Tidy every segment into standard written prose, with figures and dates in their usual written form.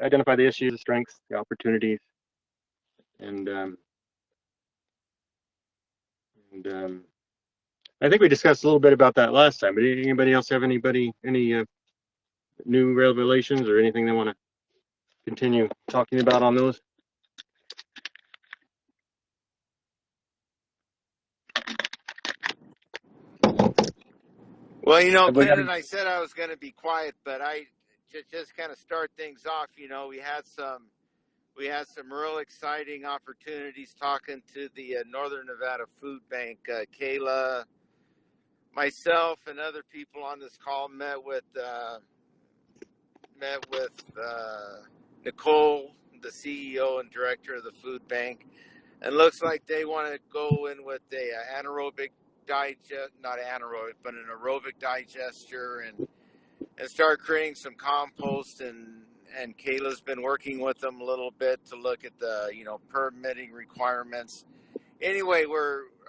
identify the issues, the strengths, the opportunities, and I think we discussed a little bit about that last time. But anybody else have any new revelations or anything they want to continue talking about on those? Well, you know, Clinton, I said I was going to be quiet, but I just kind of start things off. You know, we had some real exciting opportunities talking to the Northern Nevada Food Bank. Kayla, myself, and other people on this call met with Nicole, the CEO and director of the food bank, and looks like they want to go in with a anaerobic not anaerobic, but an aerobic digester, and start creating some compost. And Kayla's been working with them a little bit to look at the permitting requirements. Anyway,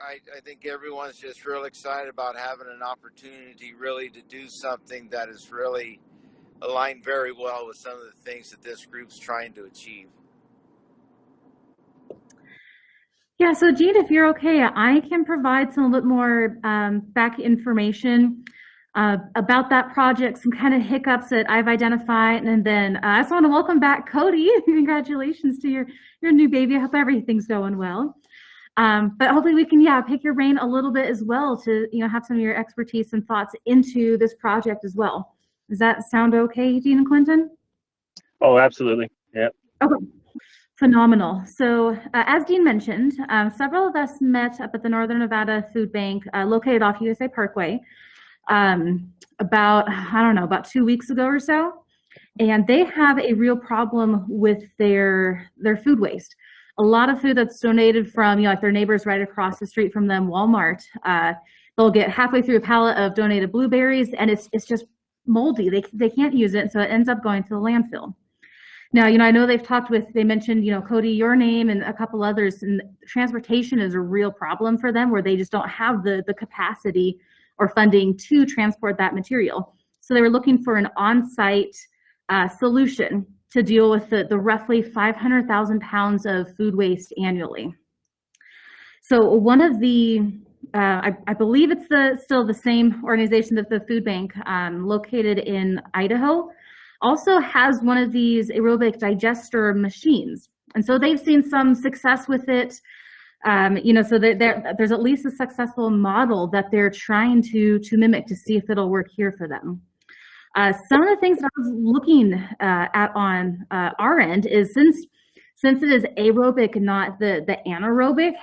I think everyone's just real excited about having an opportunity really to do something that is really aligned very well with some of the things that this group's trying to achieve. Yeah, so Jean, if you're okay, I can provide some a little bit more back information about that project, some kind of hiccups that I've identified, and then I just want to welcome back Cody. Congratulations to your new baby. I hope everything's going well. But hopefully we can, pick your brain a little bit as well to have some of your expertise and thoughts into this project as well. Does that sound okay, Jean and Clinton? Oh, absolutely. Yeah. Okay. Phenomenal. So as Dean mentioned, several of us met up at the Northern Nevada Food Bank located off USA Parkway about 2 weeks ago or so. And they have a real problem with their food waste. A lot of food that's donated from, like their neighbors right across the street from them, Walmart, they'll get halfway through a pallet of donated blueberries and it's just moldy. They can't use it. So it ends up going to the landfill. Now, I know they mentioned, Cody, your name and a couple others, and transportation is a real problem for them where they just don't have the capacity or funding to transport that material. So they were looking for an on-site solution to deal with the roughly 500,000 pounds of food waste annually. So one of the, I believe it's still the same organization that the food bank located in Idaho, also has one of these aerobic digester machines. And so they've seen some success with it. So there's at least a successful model that they're trying to mimic to see if it'll work here for them. Some of the things that I was looking at on our end is since it is aerobic and not the anaerobic,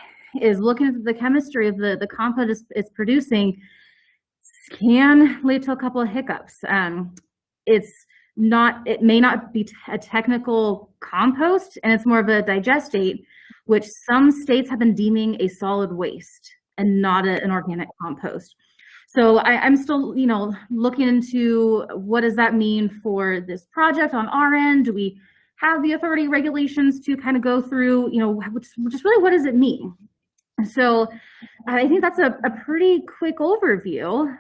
is looking at the chemistry of the compost it's producing can lead to a couple of hiccups. It may not be a technical compost, and it's more of a digestate, which some states have been deeming a solid waste and not an organic compost. So I'm still, looking into what does that mean for this project on our end? Do we have the authority regulations to kind of go through, just really what does it mean? So I think that's a pretty quick overview.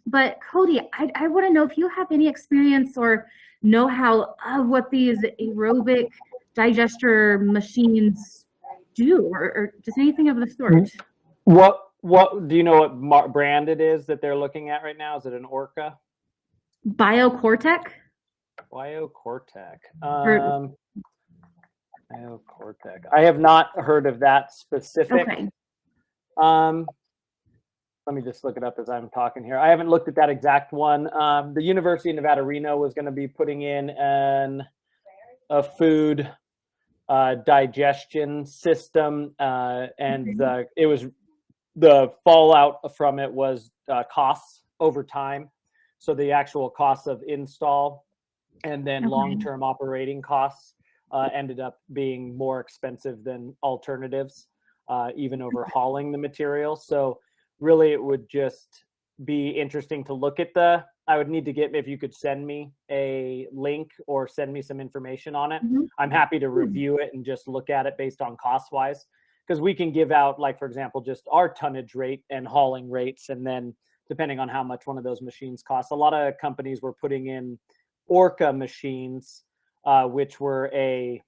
But Cody, I want to know if you have any experience or know-how of what these aerobic digester machines do, or just anything of the sort. What do you know what brand it is that they're looking at right now? Is it an Orca? BioCortec. BioCortec. BioCortec. I have not heard of that specific. Okay. Let me just look it up as I'm talking here. I haven't looked at that exact one. The University of Nevada, Reno was going to be putting in a food digestion system, and it was the fallout from it was costs over time. So the actual costs of install and then long-term operating costs ended up being more expensive than alternatives, even overhauling the material. So really it would just be interesting to look at I would need to get, if you could send me a link or send me some information on it. I'm happy to review it and just look at it based on cost wise, because we can give out, like, for example, just our tonnage rate and hauling rates. And then depending on how much one of those machines costs, a lot of companies were putting in Orca machines which were a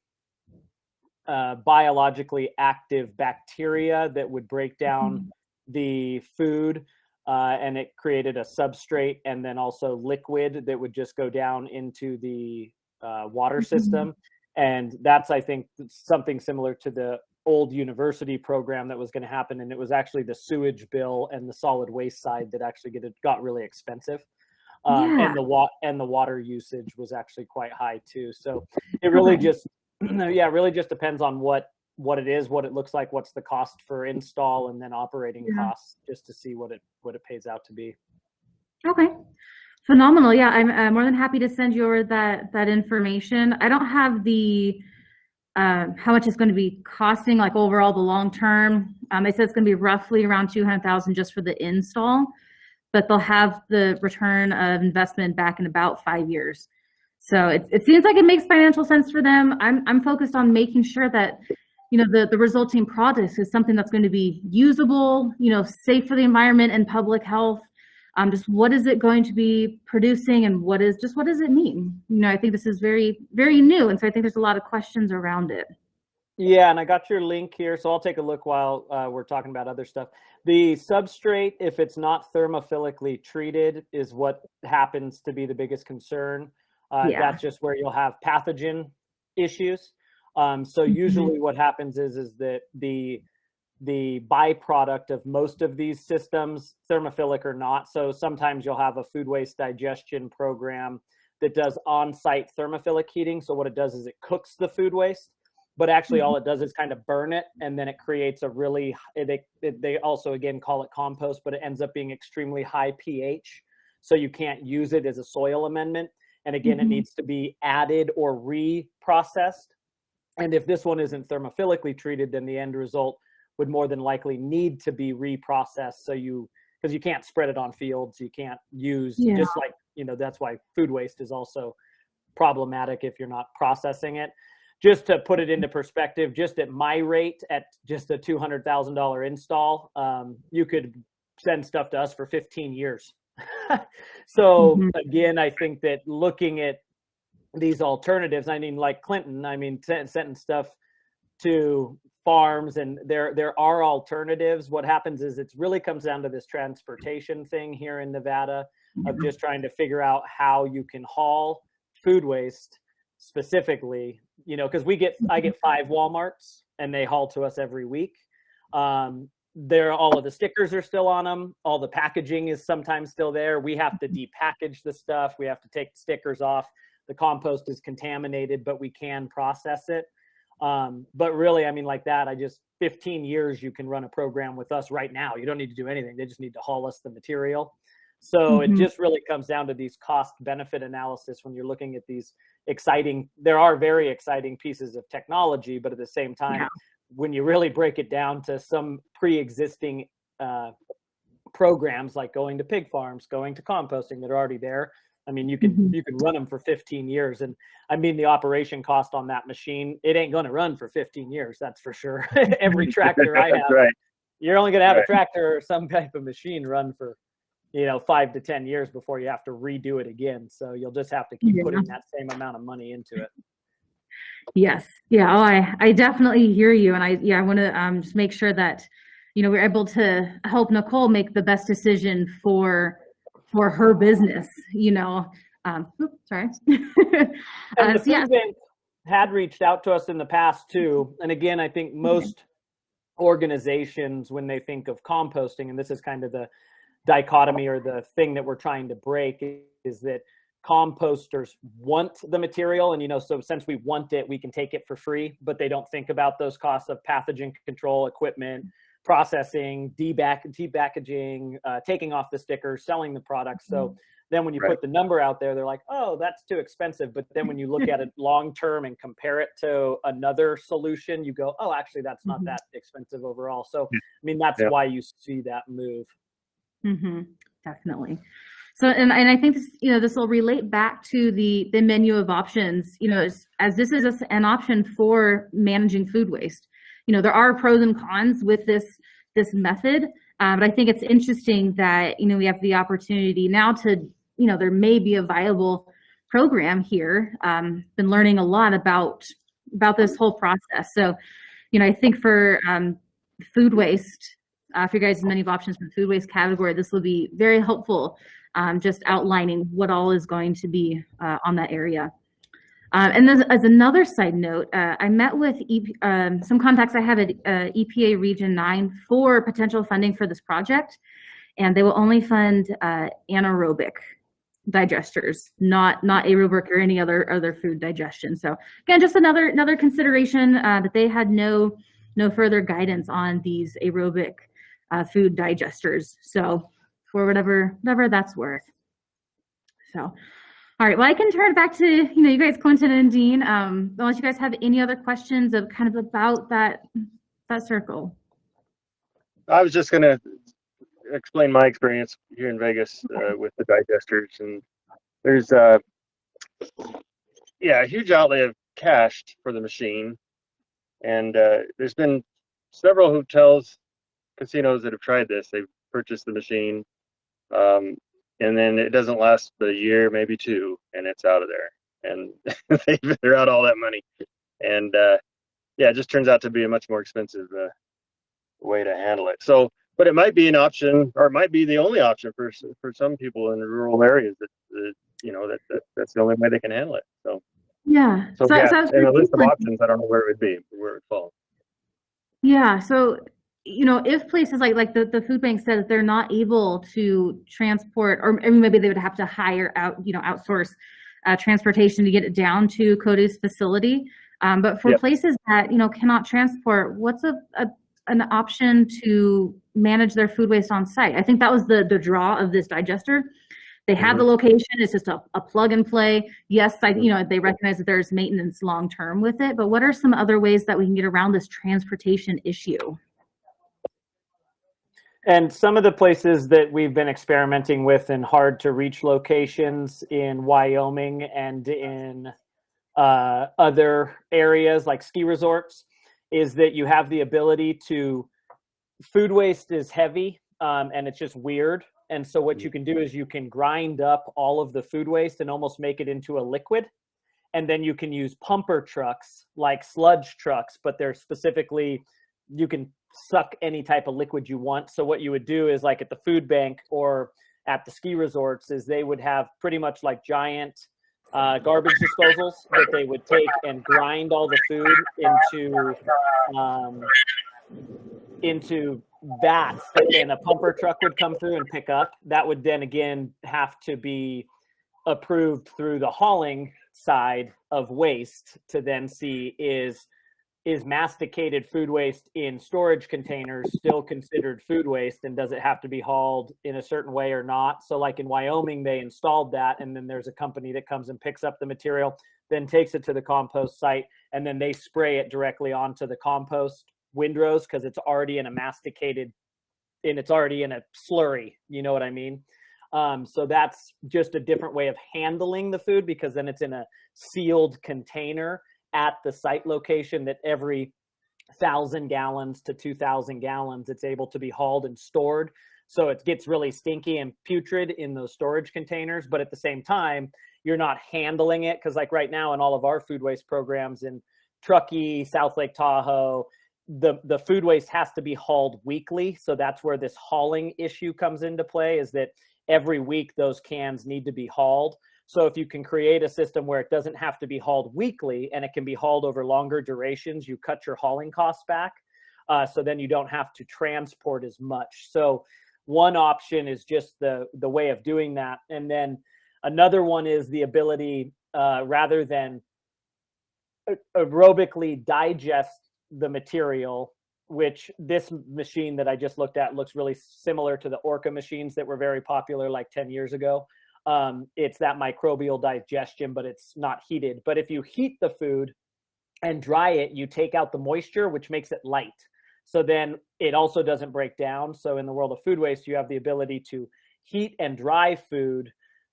biologically active bacteria that would break down the food, and it created a substrate and then also liquid that would just go down into the water system. And that's, I think, something similar to the old university program that was going to happen. And it was actually the sewage bill and the solid waste side that actually got really expensive. And the water usage was actually quite high too. So it really just, really just depends on what it is, what it looks like, what's the cost for install, and then operating costs, just to see what it pays out to be. Okay. Phenomenal. Yeah, I'm more than happy to send you over that information. I don't have the how much it's going to be costing, like overall the long term. They said it's going to be roughly around $200,000 just for the install, but they'll have the return of investment back in about 5 years. So it seems like it makes financial sense for them. I'm focused on making sure that, you know, the resulting product is something that's going to be usable, you know, safe for the environment and public health. Just what is it going to be producing, and what does it mean? You know, I think this is very, very new, and so I think there's a lot of questions around it. Yeah, and I got your link here, so I'll take a look while we're talking about other stuff. The substrate, if it's not thermophilically treated, is what happens to be the biggest concern. That's just where you'll have pathogen issues. So usually what happens is that the byproduct of most of these systems, thermophilic or not, so sometimes you'll have a food waste digestion program that does on-site thermophilic heating. So what it does is it cooks the food waste, but actually all it does is kind of burn it, and then it creates a really, they also again call it compost, but it ends up being extremely high pH, so you can't use it as a soil amendment. And again, it needs to be added or reprocessed. And if this one isn't thermophilically treated, then the end result would more than likely need to be reprocessed. So because you can't spread it on fields, you can't use, just like, you know, that's why food waste is also problematic if you're not processing it. Just to put it into perspective, just at my rate, at just a $200,000 install, you could send stuff to us for 15 years. So again, I think that looking at these alternatives, I mean, like Clinton, I mean, sending stuff to farms, and there are alternatives. What happens is it really comes down to this transportation thing here in Nevada, of just trying to figure out how you can haul food waste specifically, you know, because I get 5 Walmarts and they haul to us every week. All of the stickers are still on them. All the packaging is sometimes still there. We have to depackage the stuff. We have to take the stickers off. The compost is contaminated, but we can process it. But really, I mean, like that, 15 years, you can run a program with us right now. You don't need to do anything. They just need to haul us the material. So it just really comes down to these cost benefit analysis when you're looking at these there are very exciting pieces of technology, but at the same time, when you really break it down to some pre-existing programs, like going to pig farms, going to composting that are already there, I mean, you can run them for 15 years. And I mean, the operation cost on that machine, it ain't going to run for 15 years. That's for sure. Every tractor I have, you're only going to have a tractor or some type of machine run for, 5 to 10 years before you have to redo it again. So you'll just have to keep putting that same amount of money into it. Yes. Yeah. Oh, I definitely hear you. And I want to just make sure that, we're able to help Nicole make the best decision for her business, sorry. And the food bank had reached out to us in the past too. And again, I think most organizations, when they think of composting, and this is kind of the dichotomy or the thing that we're trying to break, is that composters want the material. And, so since we want it, we can take it for free, but they don't think about those costs of pathogen control, equipment, processing, depackaging, taking off the stickers, selling the product. So then when you put the number out there, they're like, oh, that's too expensive. But then when you look at it long-term and compare it to another solution, you go, oh, actually, that's not that expensive overall. So, I mean, that's why you see that move. Definitely. So, and I think this, this will relate back to the menu of options, as this is an option for managing food waste. There are pros and cons with this method, but I think it's interesting that, we have the opportunity now to, there may be a viable program here, been learning a lot about this whole process. So, I think for food waste, for you guys' menu of options for the food waste category, this will be very helpful, just outlining what all is going to be on that area. And then as another side note, I met with some contacts I have at EPA Region 9 for potential funding for this project, and they will only fund anaerobic digesters, not aerobic or any other food digestion. So again, just another consideration that they had no further guidance on these aerobic food digesters. So for whatever that's worth. So, all right. Well, I can turn it back to you guys, Clinton and Dean, unless you guys have any other questions of kind of about that circle. I was just going to explain my experience here in Vegas with the digesters, and there's a huge outlay of cash for the machine, and there's been several hotels, casinos that have tried this. They've purchased the machine, and then it doesn't last but a year, maybe two, and it's out of there, and they're out all that money, and it just turns out to be a much more expensive way to handle it. So, but it might be an option, or it might be the only option for some people in the rural areas that's the only way they can handle it. So yeah. So in a list of options, I don't know where it would be, where it would fall. Yeah. So if places like the food bank said that they're not able to transport, or maybe they would have to hire out, outsource transportation to get it down to Cody's facility. But for places that cannot transport, what's an option to manage their food waste on site? I think that was the draw of this digester. They have the location. It's just a plug and play. Yes, they recognize that there's maintenance long term with it, but what are some other ways that we can get around this transportation issue? And some of the places that we've been experimenting with in hard to reach locations in Wyoming and in other areas like ski resorts is that you have the ability to, food waste is heavy and it's just weird. And so what you can do is you can grind up all of the food waste and almost make it into a liquid. And then you can use pumper trucks like sludge trucks, but they're specifically, you can suck any type of liquid you want. So what you would do is, like at the food bank or at the ski resorts, is they would have pretty much like giant garbage disposals that they would take and grind all the food into vats that then a pumper truck would come through and pick up. That would then again have to be approved through the hauling side of waste to then see is masticated food waste in storage containers still considered food waste, and does it have to be hauled in a certain way or not? So like in Wyoming, they installed that, and then there's a company that comes and picks up the material, then takes it to the compost site, and then they spray it directly onto the compost windrows because it's already in a masticated, and it's already in a slurry, you know what I mean? So that's just a different way of handling the food, because then it's in a sealed container at the site location that every 1,000 gallons to 2,000 gallons, it's able to be hauled and stored. So it gets really stinky and putrid in those storage containers, but at the same time, you're not handling it. Because like right now in all of our food waste programs in Truckee, South Lake Tahoe, the food waste has to be hauled weekly. So that's where this hauling issue comes into play, is that every week those cans need to be hauled. So if you can create a system where it doesn't have to be hauled weekly and it can be hauled over longer durations, you cut your hauling costs back. So then you don't have to transport as much. So one option is just the way of doing that. And then another one is the ability, rather than aerobically digest the material, which this machine that I just looked at looks really similar to the Orca machines that were very popular like 10 years ago. It's that microbial digestion, but it's not heated. But if you heat the food and dry it, you take out the moisture, which makes it light. So then it also doesn't break down. So in the world of food waste, you have the ability to heat and dry food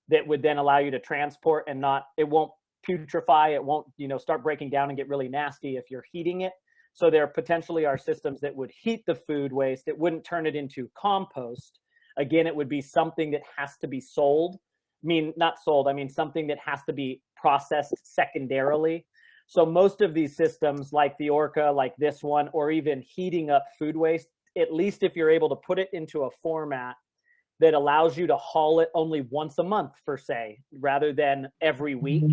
that would then allow you to transport, and it won't putrefy. It won't, start breaking down and get really nasty if you're heating it. So there potentially are systems that would heat the food waste. It wouldn't turn it into compost. Again, it would be something that has to be sold. mean not sold, I mean something that has to be processed secondarily. So most of these systems like the Orca, like this one, or even heating up food waste, at least if you're able to put it into a format that allows you to haul it only once a month, for say, rather than every week,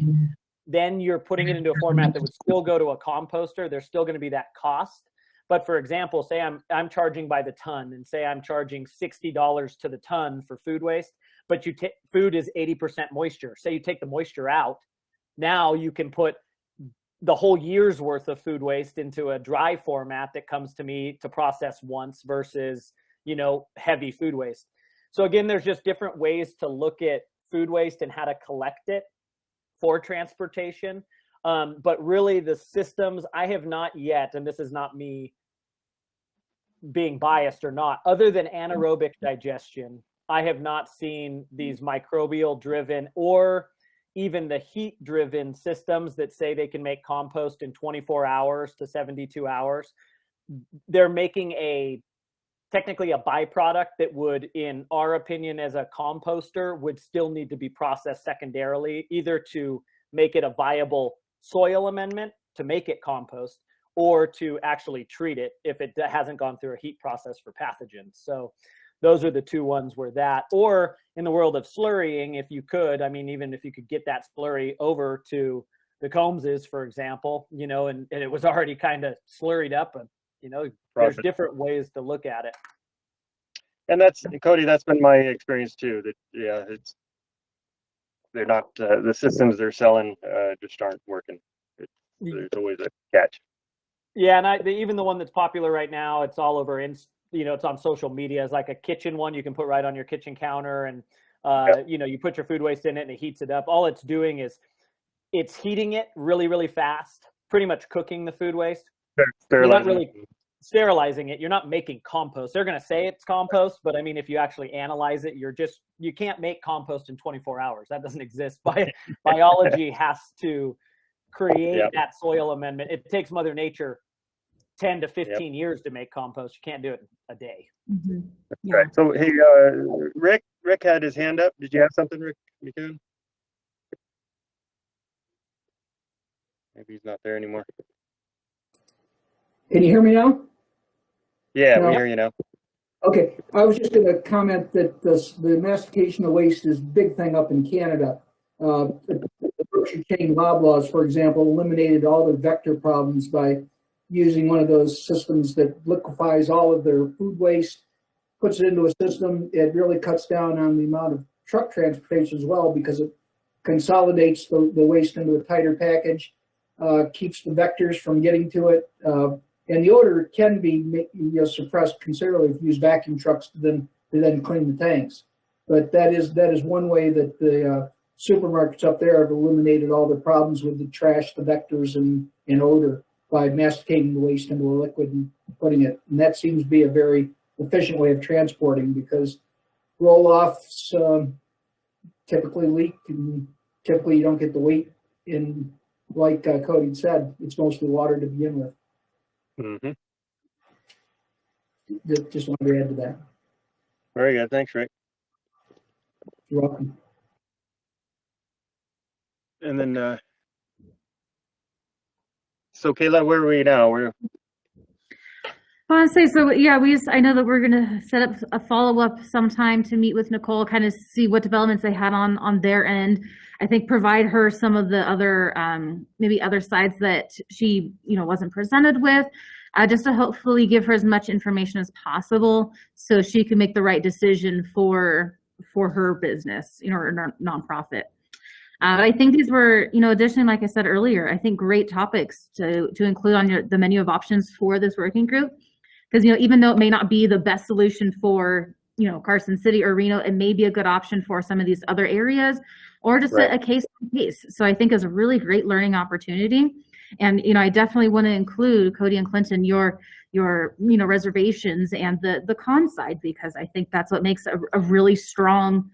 then you're putting it into a format that would still go to a composter. There's still going to be that cost. But for example, say I'm charging by the ton, and say I'm charging $60 to the ton for food waste, but food is 80% moisture. Say you take the moisture out, now you can put the whole year's worth of food waste into a dry format that comes to me to process once versus, heavy food waste. So again, there's just different ways to look at food waste and how to collect it for transportation. But really the systems, I have not yet, and this is not me being biased or not, other than anaerobic digestion, I have not seen these microbial driven or even the heat driven systems that say they can make compost in 24 hours to 72 hours. They're making technically a byproduct that would, in our opinion as a composter, would still need to be processed secondarily, either to make it a viable soil amendment to make it compost, or to actually treat it if it hasn't gone through a heat process for pathogens. So those are the two ones where that, or in the world of slurrying, if you could, even if you could get that slurry over to the Combses, for example, and it was already kind of slurried up, and, there's different ways to look at it. And Cody, that's been my experience too, that, they're not, the systems they're selling just aren't working. There's always a catch. Yeah, and even the one that's popular right now, it's all over, it's on social media. It's like a kitchen one you can put right on your kitchen counter, and you put your food waste in it and it heats it up. All it's doing is it's heating it really, really fast, pretty much cooking the food waste. You're not really sterilizing it. You're not making compost. They're going to say it's compost, but if you actually analyze it, you can't make compost in 24 hours. That doesn't exist. Biology has to create that soil amendment. It takes Mother Nature 10 to 15 years to make compost. You can't do it in a day. Mm-hmm. Yeah. Right. So, hey, Rick had his hand up. Did you have something, Rick? You can? Maybe he's not there anymore. Can you hear me now? Yeah, we hear you now. Okay, I was just going to comment that the mastication of waste is a big thing up in Canada. The Berkshire Chain Loblaws, for example, eliminated all the vector problems by using one of those systems that liquefies all of their food waste, puts it into a system. It really cuts down on the amount of truck transportation as well, because it consolidates the waste into a tighter package, keeps the vectors from getting to it. And the odor can be suppressed considerably if you use vacuum trucks to then clean the tanks. But that is one way that the supermarkets up there have eliminated all the problems with the trash, the vectors, and odor by masticating the waste into a liquid and putting it. And that seems to be a very efficient way of transporting, because roll-offs typically leak, and typically you don't get the weight in, like Cody said, it's mostly water to begin with. Mm-hmm. Just wanted to add to that. Very good. Thanks, Rick. You're welcome. And then, so Kayla, where are we now? I want to say, so yeah, I know that we're going to set up a follow-up sometime to meet with Nicole, kind of see what developments they had on their end. I think provide her some of the other, maybe other sides that she, wasn't presented with, just to hopefully give her as much information as possible so she can make the right decision for her business, or nonprofit. But I think these were, additionally, like I said earlier, I think great topics to include on the menu of options for this working group. Because, even though it may not be the best solution for, Carson City or Reno, it may be a good option for some of these other areas, or just a case by case. So I think it's a really great learning opportunity. And, I definitely want to include, Cody and Clinton, your reservations and the con side, because I think that's what makes a really strong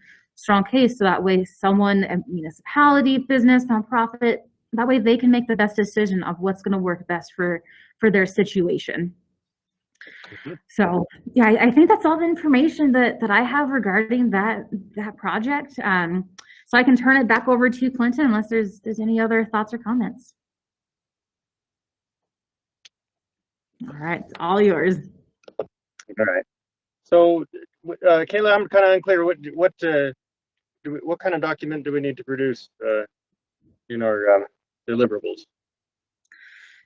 case. So that way someone, a municipality, business, nonprofit, that way they can make the best decision of what's going to work best for their situation. So yeah, I think that's all the information that I have regarding that project. So I can turn it back over to Clinton unless there's any other thoughts or comments. All right, it's all yours. All right. So, Kayla, I'm kind of unclear. What kind of document do we need to produce in our deliverables?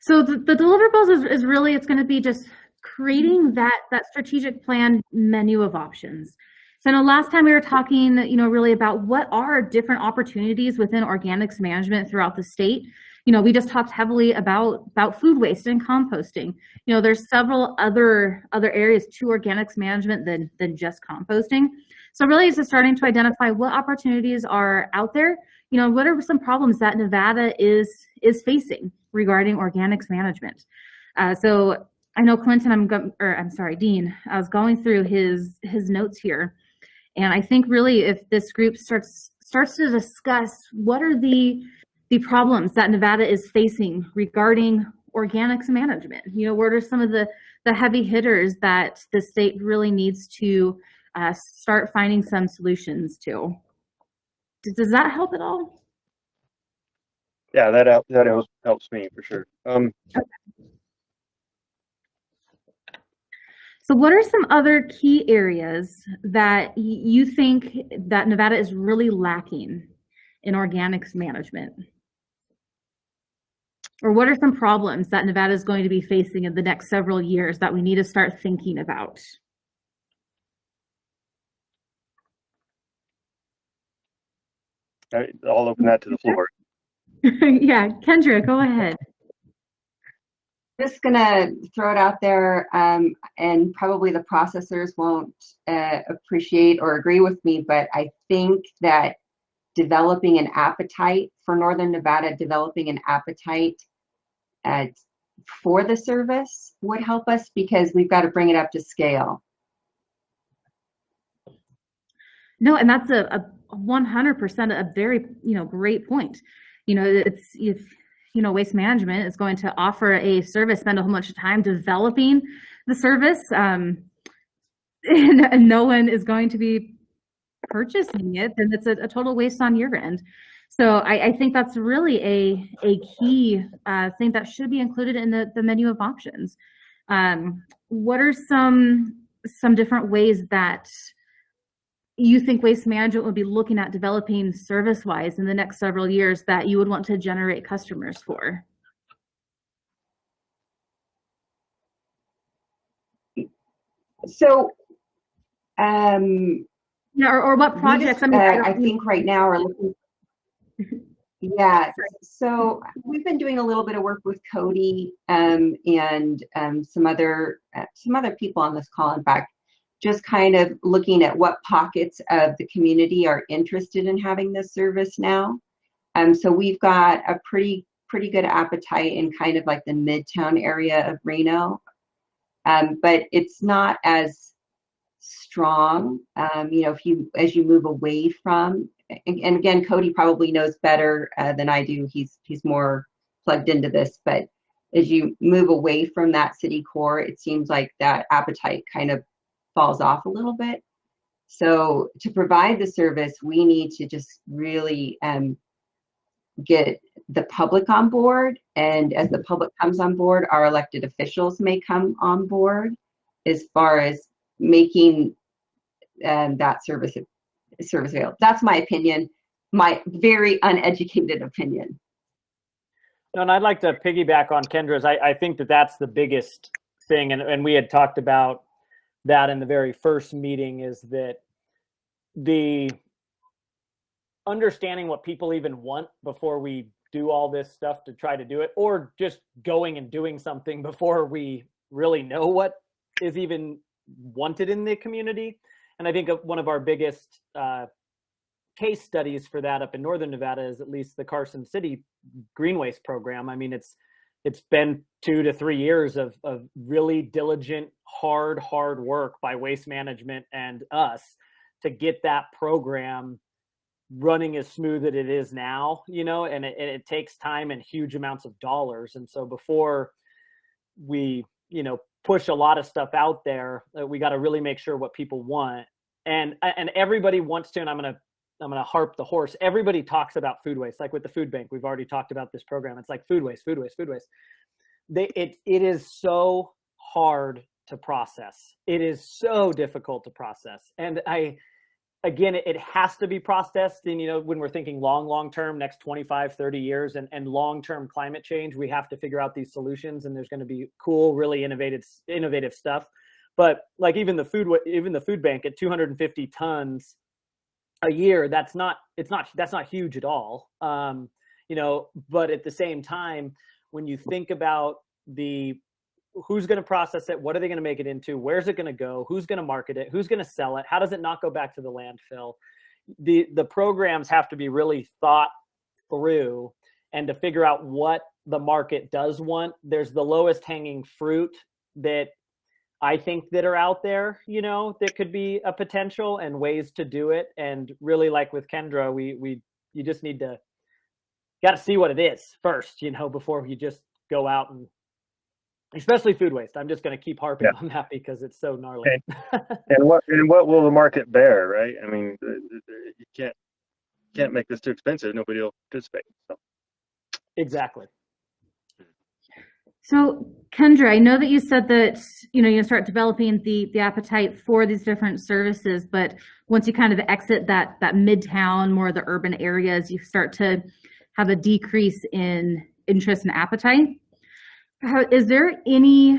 So the deliverables is really, it's going to be just creating that strategic plan menu of options. So I know last time we were talking, really about what are different opportunities within organics management throughout the state. We just talked heavily about food waste and composting. There's several other areas to organics management than just composting. So really it's just starting to identify what opportunities are out there. What are some problems that Nevada is facing regarding organics management? So I know Clinton, Dean, I was going through his notes here. And I think really if this group starts to discuss what are the problems that Nevada is facing regarding organics management, what are some of the heavy hitters that the state really needs to start finding some solutions to. Does that help at all? Yeah, that helps me for sure. Okay. So what are some other key areas that you think that Nevada is really lacking in organics management? Or what are some problems that Nevada is going to be facing in the next several years that we need to start thinking about? I'll open that to the floor. Yeah, Kendra, go ahead. Just gonna throw it out there, and probably the processors won't appreciate or agree with me, but I think that developing an appetite for Northern Nevada, developing an appetite for the service would help us, because we've got to bring it up to scale. No, and that's a 100% a very great point. It's if Waste Management is going to offer a service, spend a whole bunch of time developing the service, and no one is going to be purchasing it, then it's a total waste on your end. So I think that's really a key thing that should be included in the menu of options. What are some different ways that you think Waste Management would be looking at developing service-wise in the next several years that you would want to generate customers for? So, yeah, or what projects? Just, I think right now we're looking. Yeah, so we've been doing a little bit of work with Cody and some other people on this call, in fact, just kind of looking at what pockets of the community are interested in having this service now. So we've got a pretty good appetite in kind of like the Midtown area of Reno, but it's not as strong. As you move away from, and again, Cody probably knows better than I do. He's more plugged into this, but as you move away from that city core, it seems like that appetite kind of falls off a little bit. So to provide the service, we need to just really get the public on board, and as the public comes on board, our elected officials may come on board as far as making that service available. That's my opinion, my very uneducated opinion. No, and I'd like to piggyback on Kendra's. I think that's the biggest thing, and we had talked about that in the very first meeting, is that the understanding what people even want before we do all this stuff to try to do it, or just going and doing something before we really know what is even wanted in the community. And I think one of our biggest case studies for that up in Northern Nevada is at least the Carson City Green Waste program. I mean, it's been 2 to 3 years of really diligent, hard work by Waste Management and us to get that program running as smooth as it is now, and it takes time and huge amounts of dollars. And so before we, push a lot of stuff out there, we got to really make sure what people want. And everybody wants to, and I'm going to gonna harp the horse. Everybody talks about food waste, like with the food bank. We've already talked about this program. It's like food waste, food waste, food waste. It is so hard to process. It is so difficult to process. And again, it has to be processed. And, when we're thinking long term, next 25, 30 years and long-term climate change, we have to figure out these solutions, and there's going to be cool, really innovative stuff. But like even the food bank at 250 tons a year, that's not huge at all. But at the same time, when you think about who's going to process it, what are they going to make it into, where's it going to go, who's going to market it, who's going to sell it, how does it not go back to the landfill? The programs have to be really thought through, and to figure out what the market does want. There's the lowest hanging fruit that I think that are out there, that could be a potential and ways to do it. And really, like with Kendra, you just got to see what it is first, before you just go out and, especially food waste. I'm just going to keep harping on that because it's so gnarly. Okay. And what will the market bear, right? I mean, you can't make this too expensive. Nobody will participate. So. Exactly. So Kendra, I know that you said that, you start developing the appetite for these different services, but once you kind of exit that midtown, more of the urban areas, you start to have a decrease in interest and appetite. Is there any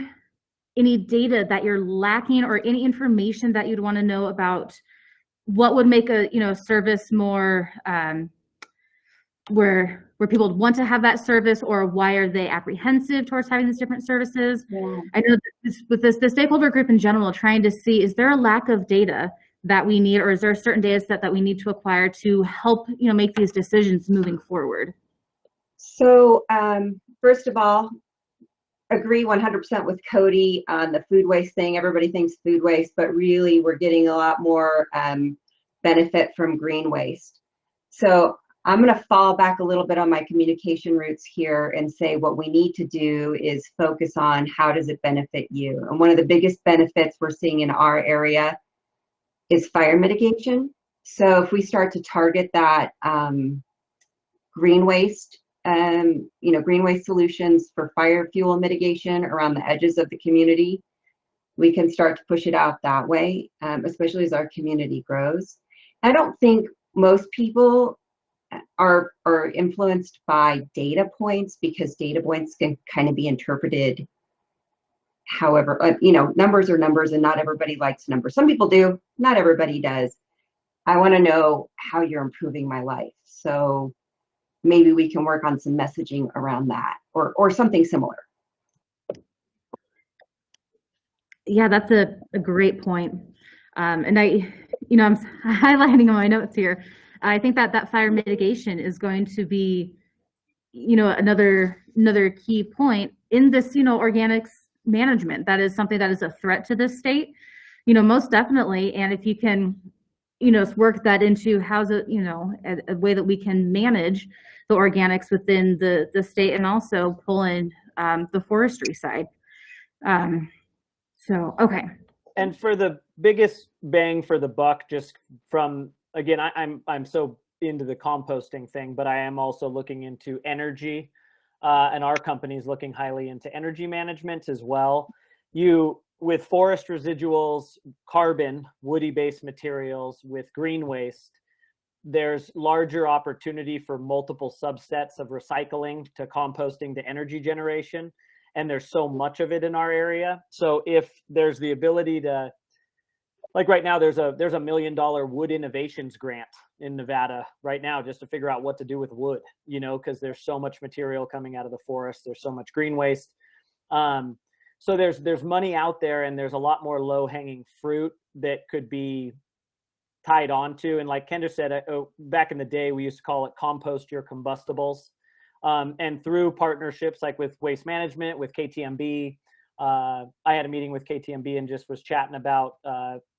data that you're lacking, or any information that you'd want to know about what would make a service more where people want to have that service, or why are they apprehensive towards having these different services? Yeah. I know that with the stakeholder group in general, trying to see, is there a lack of data that we need, or is there a certain data set that we need to acquire to help make these decisions moving forward? So first of all, agree 100% with Cody on the food waste thing. Everybody thinks food waste, but really we're getting a lot more benefit from green waste. So I'm going to fall back a little bit on my communication roots here and say what we need to do is focus on how does it benefit you. And one of the biggest benefits we're seeing in our area is fire mitigation. So if we start to target that green waste, green waste solutions for fire fuel mitigation around the edges of the community, we can start to push it out that way, especially as our community grows. I don't think most people are influenced by data points, because data points can kind of be interpreted however, numbers are numbers, and not everybody likes numbers. Some people do, not everybody does. I want to know how you're improving my life. So maybe we can work on some messaging around that, or something similar. Yeah, that's a great point. And I'm highlighting on my notes here. I think that fire mitigation is going to be, another key point in this, organics management. That is something that is a threat to this state, most definitely. And if you can, work that into how's it, a way that we can manage the organics within the state, and also pull in the forestry side. So, okay. And for the biggest bang for the buck, just from, again, I'm so into the composting thing, but I am also looking into energy, and our company is looking highly into energy management as well. With forest residuals, carbon, woody-based materials, with green waste, there's larger opportunity for multiple subsets of recycling to composting to energy generation. And there's so much of it in our area. So if there's the ability to, like right now, there's a $1 million wood innovations grant in Nevada right now, just to figure out what to do with wood, because there's so much material coming out of the forest. There's so much green waste. So there's money out there, and there's a lot more low hanging fruit that could be tied onto. And like Kendra said, back in the day, we used to call it compost your combustibles. And through partnerships like with Waste Management, with KTMB, I had a meeting with KTMB and just was chatting about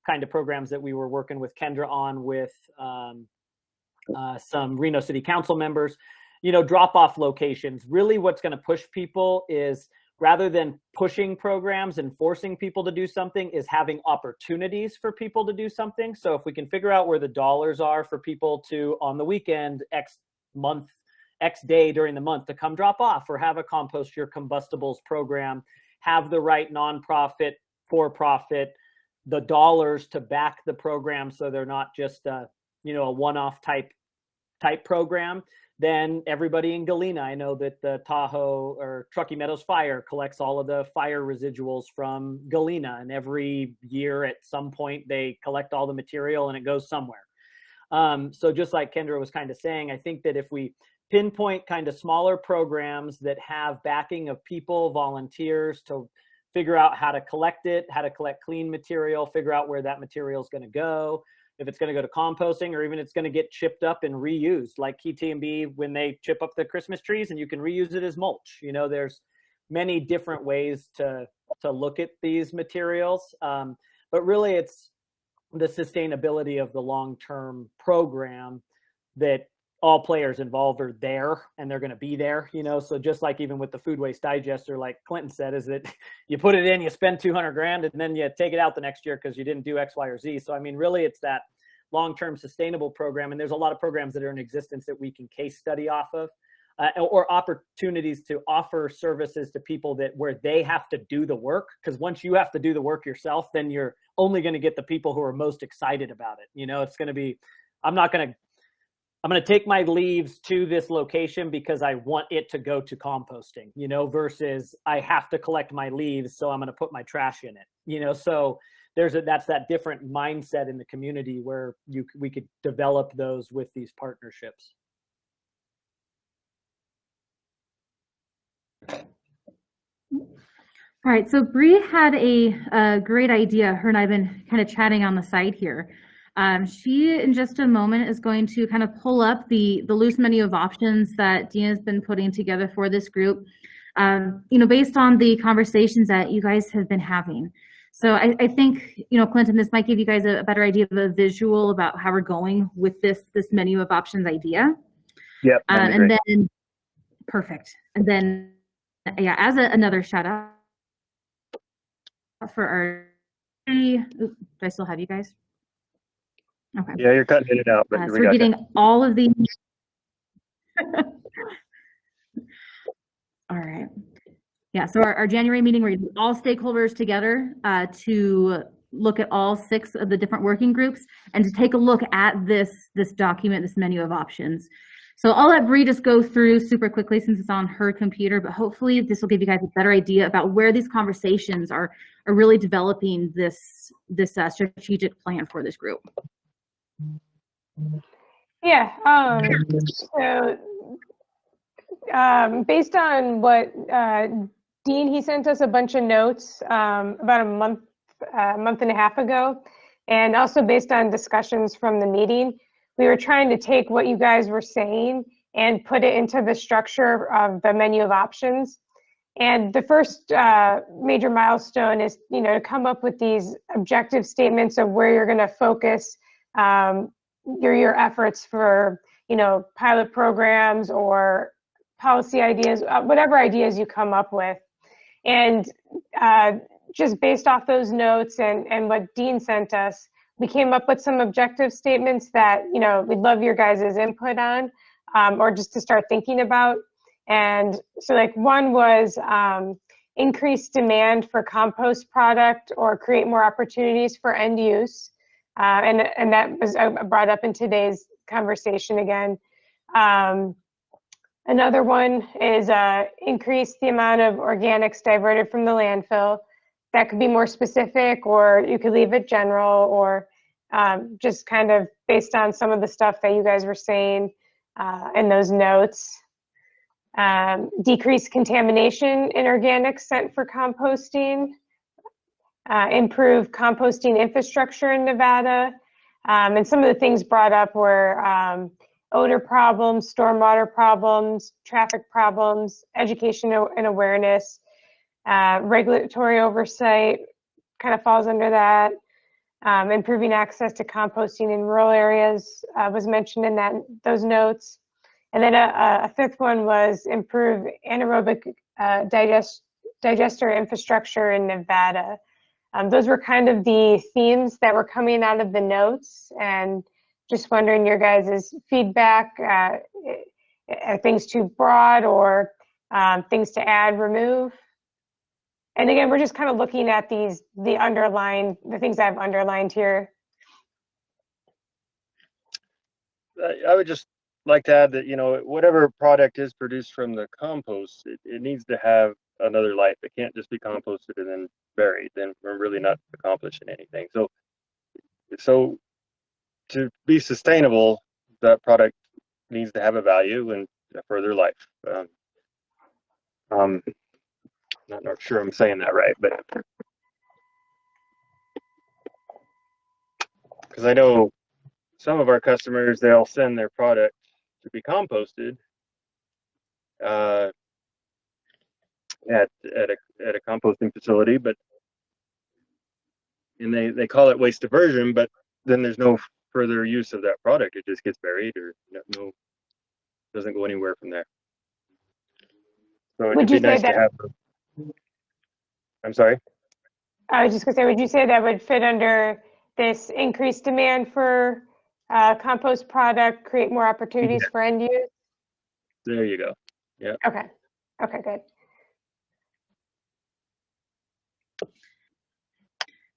kind of programs that we were working with Kendra on with some Reno City Council members, drop-off locations. Really what's going to push people is rather than pushing programs and forcing people to do something, is having opportunities for people to do something. So if we can figure out where the dollars are for people to, on the weekend, X month, X day during the month, to come drop off or have a compost your combustibles program, have the right nonprofit, for-profit, the dollars to back the program so they're not just a one-off type program, then everybody in Galena, I know that the Tahoe or Truckee Meadows Fire collects all of the fire residuals from Galena, and every year at some point they collect all the material and it goes somewhere. So just like Kendra was kind of saying, I think that if we pinpoint kind of smaller programs that have backing of people, volunteers, to figure out how to collect it, how to collect clean material, figure out where that material is going to go, if it's going to go to composting, or even it's going to get chipped up and reused, like KT&B when they chip up the Christmas trees and you can reuse it as mulch. There's many different ways to look at these materials, but really it's the sustainability of the long-term program that all players involved are there and they're going to be there, so just like even with the food waste digester, like Clinton said, is that you put it in, you spend 200 grand and then you take it out the next year because you didn't do X, Y, or Z. So, I mean, really it's that long-term sustainable program. And there's a lot of programs that are in existence that we can case study off of, or opportunities to offer services to people where they have to do the work. Because once you have to do the work yourself, then you're only going to get the people who are most excited about it. It's going to be, I'm going to take my leaves to this location because I want it to go to composting, versus I have to collect my leaves, so I'm going to put my trash in it, so that's that different mindset in the community where we could develop those with these partnerships. All right, so Bree had a great idea. Her and I have been kind of chatting on the side here. She, in just a moment, is going to kind of pull up the loose menu of options that Dean has been putting together for this group, based on the conversations that you guys have been having. So I think, Clinton, this might give you guys a better idea of a visual about how we're going with this menu of options idea. Yep. And then, perfect. And then, yeah, as another shout out for our, do I still have you guys? Okay. Yeah, you're cutting in and out, but So we're getting all of these. All right. Yeah, so our January meeting, we're getting all stakeholders together to look at all 6 of the different working groups and to take a look at this document, this menu of options. So I'll let Bree just go through super quickly since it's on her computer, but hopefully this will give you guys a better idea about where these conversations are really developing this strategic plan for this group. Yeah, so based on what Dean, he sent us a bunch of notes about a month and a half ago, and also based on discussions from the meeting, we were trying to take what you guys were saying and put it into the structure of the menu of options. And the first major milestone is, to come up with these objective statements of where you're going to focus your efforts for, pilot programs or policy ideas, whatever ideas you come up with. And just based off those notes and what Dean sent us, we came up with some objective statements that, we'd love your guys' input on, or just to start thinking about. And so one was increase demand for compost product or create more opportunities for end use. And that was brought up in today's conversation again. Another one is increase the amount of organics diverted from the landfill. That could be more specific, or you could leave it general, or just kind of based on some of the stuff that you guys were saying in those notes. Decrease contamination in organics sent for composting. Improve composting infrastructure in Nevada. And some of the things brought up were odor problems, stormwater problems, traffic problems, education and awareness, regulatory oversight kind of falls under that. Improving access to composting in rural areas was mentioned in those notes. And then a 5th one was improve anaerobic digester infrastructure in Nevada. Those were kind of the themes that were coming out of the notes, and just wondering your guys' feedback. Are things too broad, or things to add, remove? And again, we're just kind of looking at the things I've underlined here. I would just like to add that, you know, whatever product is produced from the compost, it needs to have another life. It can't just be composted and then buried. Then we're really not accomplishing anything. So to be sustainable, that product needs to have a value and a further life. Not sure I'm saying that right, but because I know some of our customers, they'll send their product to be composted at a composting facility, and they call it waste diversion, but then there's no further use of that product. It just gets buried or doesn't go anywhere from there. So it'd be nice to have. I'm sorry. I was just gonna say, would you say that would fit under this increased demand for compost product, create more opportunities for end use? There you go. Yeah. Okay. Okay, good.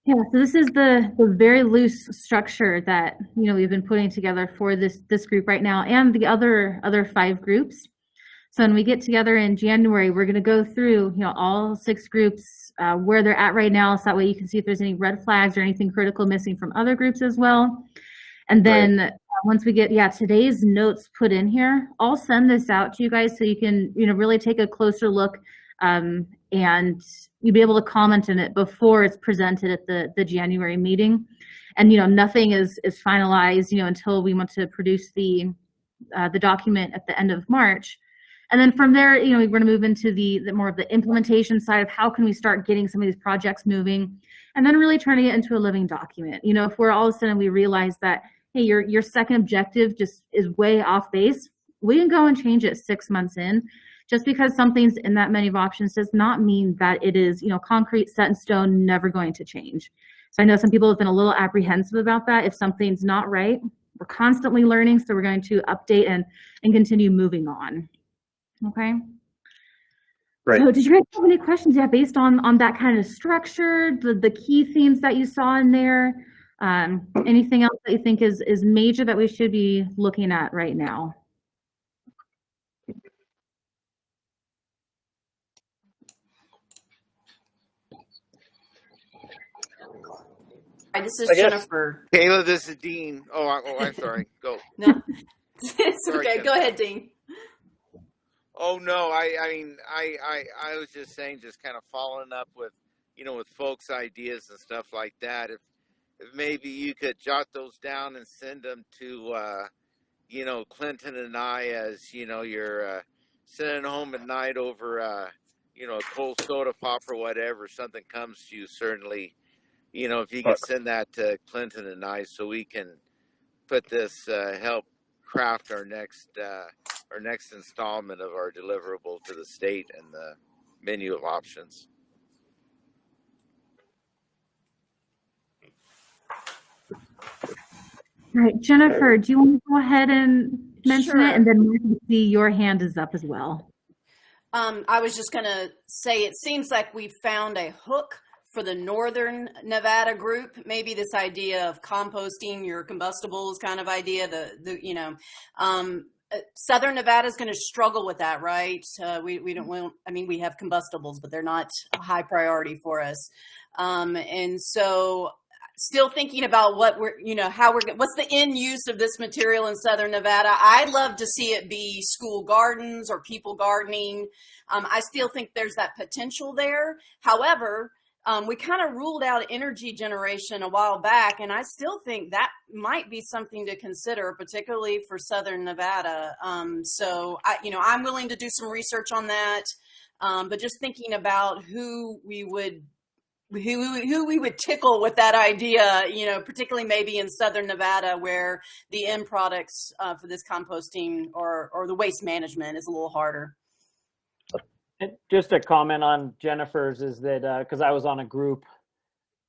Yeah, so this is the very loose structure that, you know, we've been putting together for this group right now and the other 5 groups. So when we get together in January, we're going to go through, you know, all 6 groups, where they're at right now, so that way you can see if there's any red flags or anything critical missing from other groups as well. And then once we get today's notes put in here, I'll send this out to you guys so you can, you know, really take a closer look, and you'll be able to comment on it before it's presented at the January meeting. And, you know, nothing is finalized, you know, until we want to produce the document at the end of March. And then from there, you know, we're going to move into the more of the implementation side of how can we start getting some of these projects moving, and then really turning it into a living document. You know, if we're all of a sudden we realize that, hey, your second objective just is way off base, we can go and change it 6 months in. Just because something's in that menu of options does not mean that it is, you know, concrete, set in stone, never going to change. So I know some people have been a little apprehensive about that. If something's not right, we're constantly learning, so we're going to update and continue moving on. Okay. Right. So did you guys have any questions based on that kind of structure, the key themes that you saw in there? Anything else that you think is major that we should be looking at right now? Hi, this is Jennifer. Kayla, this is Dean. I'm sorry. Go. No, it's Sorry, okay. Kayla. Go ahead, Dean. Oh no, I was just saying, just kind of following up with, you know, with folks' ideas and stuff like that. If maybe you could jot those down and send them to, you know, Clinton and I, as you know, you're sitting home at night over, you know, a cold soda pop or whatever. Something comes to you, certainly. You know, if you could send that to Clinton and I, so we can put this, help craft our next installment of our deliverable to the state and the menu of options. All right, Jennifer, do you want to go ahead and mention it? And then we can see your hand is up as well. I was just going to say, it seems like we found a hook for the Northern Nevada group. Maybe this idea of composting your combustibles kind of idea, you know, Southern Nevada is going to struggle with that, right? We don't want, I mean, we have combustibles, but they're not a high priority for us. And so still thinking about what we're, you know, what's the end use of this material in Southern Nevada? I'd love to see it be school gardens or people gardening. I still think there's that potential there. However, we kind of ruled out energy generation a while back, and I still think that might be something to consider, particularly for Southern Nevada. So I'm willing to do some research on that, but just thinking about who we would tickle with that idea, you know, particularly maybe in Southern Nevada, where the end products for this composting or the waste management is a little harder. And just a comment on Jennifer's is that because I was on a group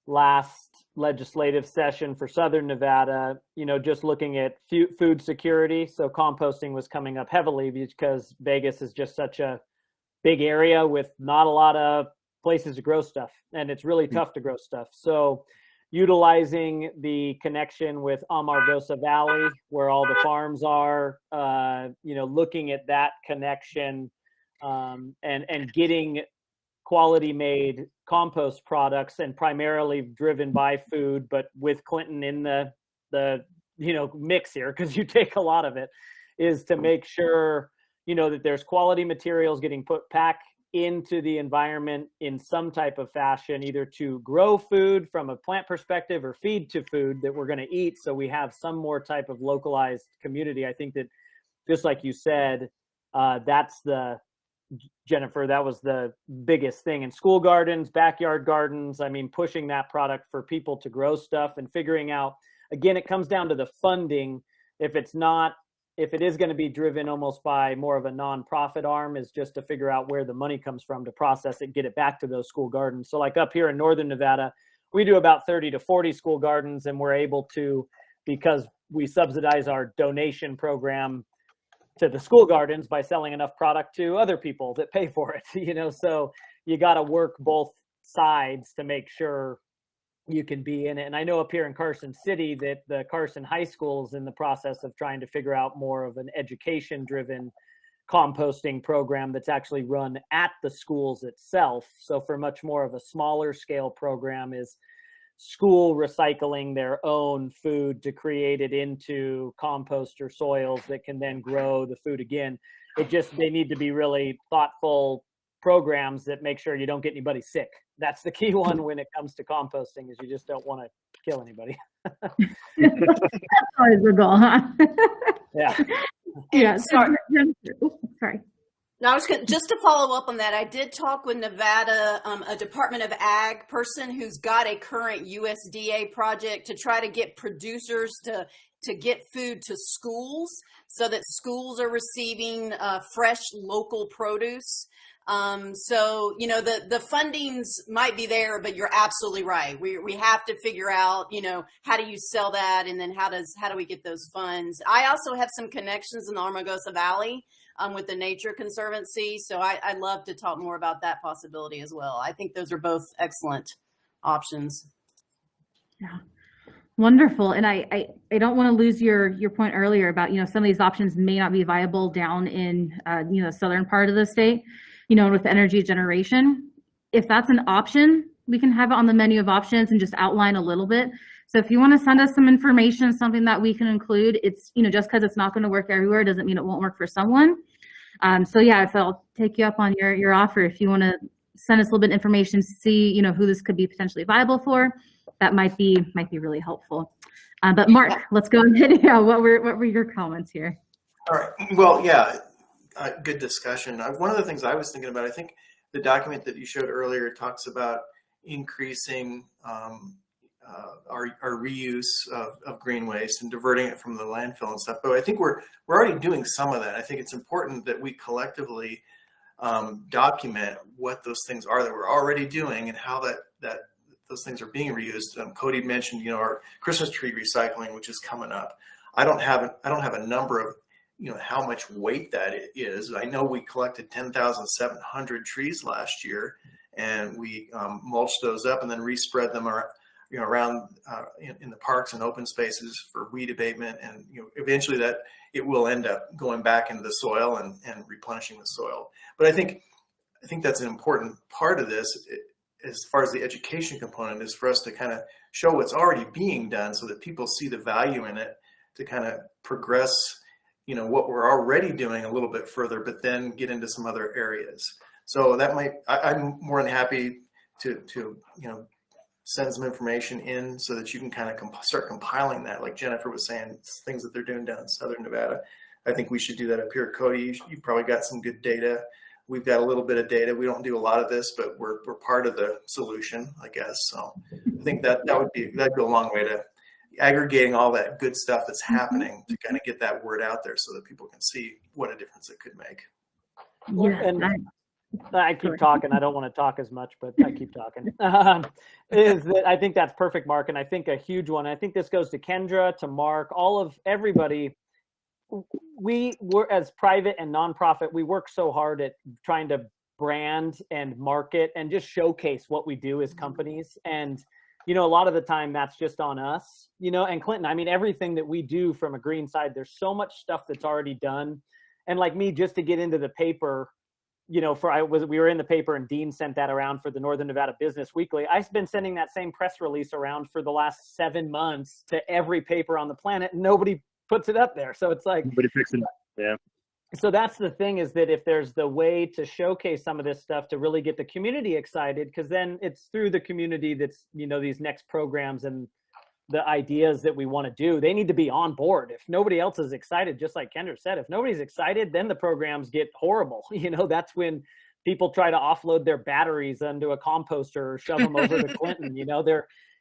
last legislative session for Southern Nevada, just looking at food security. So composting was coming up heavily because Vegas is just such a big area with not a lot of places to grow stuff, and it's really tough to grow stuff. So utilizing the connection with Amargosa Valley, where all the farms are, looking at that connection, and getting quality made compost products, and primarily driven by food, but with Clinton in the mix here, because you take a lot of it, is to make sure that there's quality materials getting put back into the environment in some type of fashion, either to grow food from a plant perspective or feed to food that we're going to eat, so we have some more type of localized community. I think that, just like you said, Jennifer, that was the biggest thing. And school gardens, backyard gardens, I mean, pushing that product for people to grow stuff and figuring out, again, it comes down to the funding. If it is going to be driven almost by more of a nonprofit arm, is just to figure out where the money comes from to process it, get it back to those school gardens. So like up here in Northern Nevada, we do about 30 to 40 school gardens, and we're able to, because we subsidize our donation program to the school gardens by selling enough product to other people that pay for it, so you got to work both sides to make sure you can be in it. And I know up here in Carson City that the Carson High School is in the process of trying to figure out more of an education-driven composting program that's actually run at the schools itself. So for much more of a smaller scale program is school recycling their own food to create it into compost or soils that can then grow the food again. They need to be really thoughtful programs that make sure you don't get anybody sick. That's the key one when it comes to composting, is you just don't want to kill anybody. That's always the goal, huh? Yeah. Yeah. Sorry. Sorry. Now, I was just to follow up on that, I did talk with Nevada, a Department of Ag person who's got a current USDA project to try to get producers to get food to schools, so that schools are receiving fresh local produce. So, the fundings might be there, but you're absolutely right. We have to figure out, how do you sell that? And then how do we get those funds? I also have some connections in the Amargosa Valley with the Nature Conservancy. So I'd love to talk more about that possibility as well. I think those are both excellent options. Yeah. Wonderful. And I don't want to lose your point earlier about, some of these options may not be viable down in, the southern part of the state, with energy generation. If that's an option, we can have it on the menu of options and just outline a little bit. So if you want to send us some information, something that we can include, it's, just because it's not going to work everywhere doesn't mean it won't work for someone. So yeah, if I'll take you up on your offer, if you want to send us a little bit of information to see, who this could be potentially viable for, that might be really helpful. But Mark, let's go ahead. Yeah, what were your comments here? All right. Well, yeah, good discussion. One of the things I was thinking about, I think the document that you showed earlier talks about increasing our reuse of green waste and diverting it from the landfill and stuff. But I think we're already doing some of that. I think it's important that we collectively document what those things are that we're already doing and how that those things are being reused. Cody mentioned, our Christmas tree recycling, which is coming up. I don't have a number of, how much weight that is. I know we collected 10,700 trees last year, and we mulched those up and then respread them around in the parks and open spaces for weed abatement. And eventually that it will end up going back into the soil and replenishing the soil. But I think that's an important part of this. As far as the education component is for us to kind of show what's already being done so that people see the value in it, to kind of progress, what we're already doing a little bit further, but then get into some other areas. So that I'm more than happy to send some information in so that you can kind of start compiling that. Like Jennifer was saying, things that they're doing down in Southern Nevada. I think we should do that up here. Cody, you've probably got some good data. We've got a little bit of data. We don't do a lot of this, but we're part of the solution, I guess. So I think that'd go a long way to aggregating all that good stuff that's happening to kind of get that word out there so that people can see what a difference it could make. Yes. I keep talking. I don't want to talk as much, but I keep talking. Is that I think that's perfect, Mark. And I think a huge one, I think this goes to Kendra, to Mark, all of everybody. We're as private and nonprofit, we work so hard at trying to brand and market and just showcase what we do as companies. And, you know, a lot of the time that's just on us, you know, and Clinton, I mean, everything that we do from a green side, there's so much stuff that's already done. And like me, just to get into the paper, you know, we were in the paper and Dean sent that around for the Northern Nevada Business Weekly. I've been sending that same press release around for the last 7 months to every paper on the planet. And nobody puts it up there. So it's like, Nobody picks it up. Yeah. So that's the thing, is that if there's the way to showcase some of this stuff to really get the community excited, because then it's through the community that's, you know, these next programs and the ideas that we want to do, they need to be on board. If nobody else is excited, just like Kendra said, if nobody's excited, then the programs get horrible. You know, that's when people try to offload their batteries onto a composter or shove them over to Clinton. You know,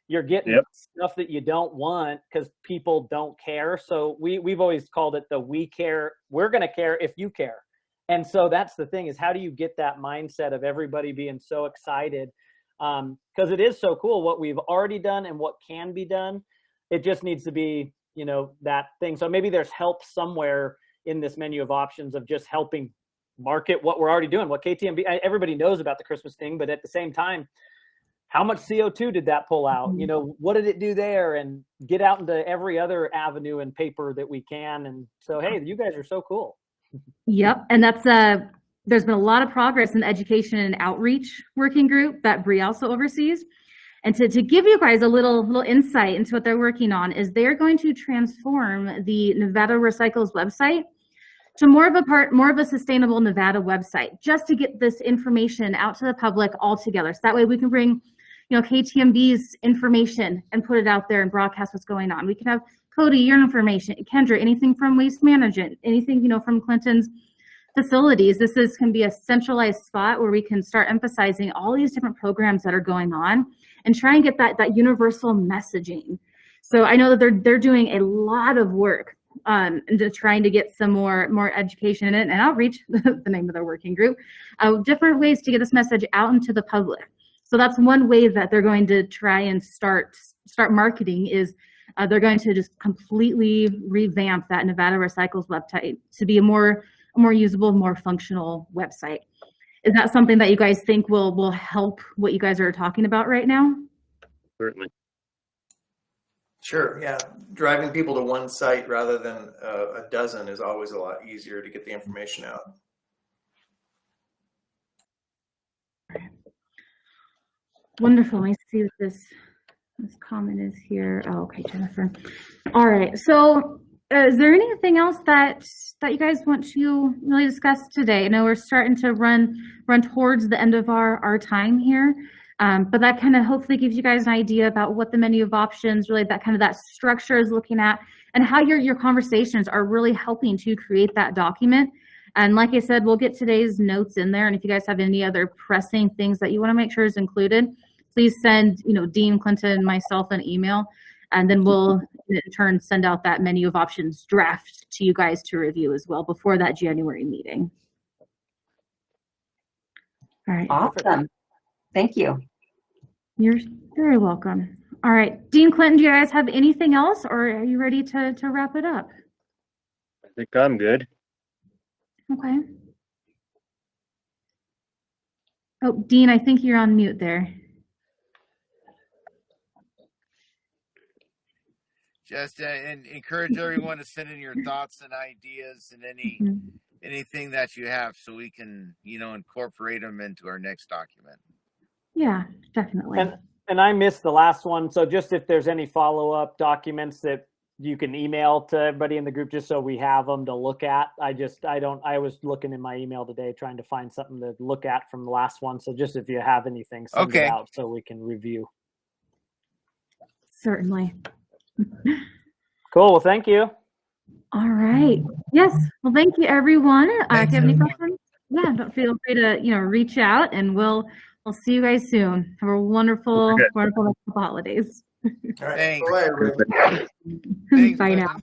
you're getting stuff that you don't want because people don't care. So we've always called it the we care. We're going to care if you care. And so that's the thing, is how do you get that mindset of everybody being so excited? Because it is so cool what we've already done and what can be done. It just needs to be, you know, that thing. So maybe there's help somewhere in this menu of options of just helping market what we're already doing, what KTMB, everybody knows about the Christmas thing, but at the same time, how much CO2 did that pull out? You know, what did it do there? And get out into every other avenue and paper that we can. And so, hey, you guys are so cool. Yep. And that's there's been a lot of progress in the education and outreach working group that Bree also oversees. And to give you guys a little insight into what they're working on, is they're going to transform the Nevada Recycles website to more of a sustainable Nevada website, just to get this information out to the public all together. So that way we can bring, you know, KTMB's information and put it out there and broadcast what's going on. We can have Cody, your information, Kendra, anything from waste management, anything, you know, from Clinton's facilities. This can be a centralized spot where we can start emphasizing all these different programs that are going on and try and get that universal messaging. So I know that they're doing a lot of work into trying to get some more education in it and outreach, the name of their working group, different ways to get this message out into the public. So that's one way that they're going to try and start marketing, is they're going to just completely revamp that Nevada Recycles website to be a more usable, more functional website. Is that something that you guys think will help what you guys are talking about right now? Certainly. Sure, yeah. Driving people to one site rather than a dozen is always a lot easier to get the information out. Wonderful. Let me see what this comment is here. Oh, okay, Jennifer. All right. So is there anything else that you guys want to really discuss today? I know we're starting to run towards the end of our time here. But that kind of hopefully gives you guys an idea about what the menu of options, really that structure is looking at, and how your conversations are really helping to create that document. And like I said, we'll get today's notes in there. And if you guys have any other pressing things that you want to make sure is included, please send, you know, Dean, Clinton, myself an email, and then we'll in turn send out that menu of options draft to you guys to review as well before that January meeting. All right. Awesome. Thank you. You're very welcome. All right, Dean, Clinton, do you guys have anything else, or are you ready to wrap it up? I think I'm good. Okay. Oh, Dean, I think you're on mute there. Just and encourage everyone to send in your thoughts and ideas and anything that you have, so we can, you know, incorporate them into our next document. Yeah, definitely. And I missed the last one. So just if there's any follow-up documents that you can email to everybody in the group, just so we have them to look at. I was looking in my email today trying to find something to look at from the last one. So just if you have anything, send it out so we can review. Certainly. Cool. Well, thank you. All right. Yes. Well, thank you, everyone. If you have any everyone. questions, yeah, don't feel free to, you know, reach out, and we'll see you guys soon. Have a wonderful holidays. All right. Thanks. Bye, everybody. Thanks, Bye Clinton. now.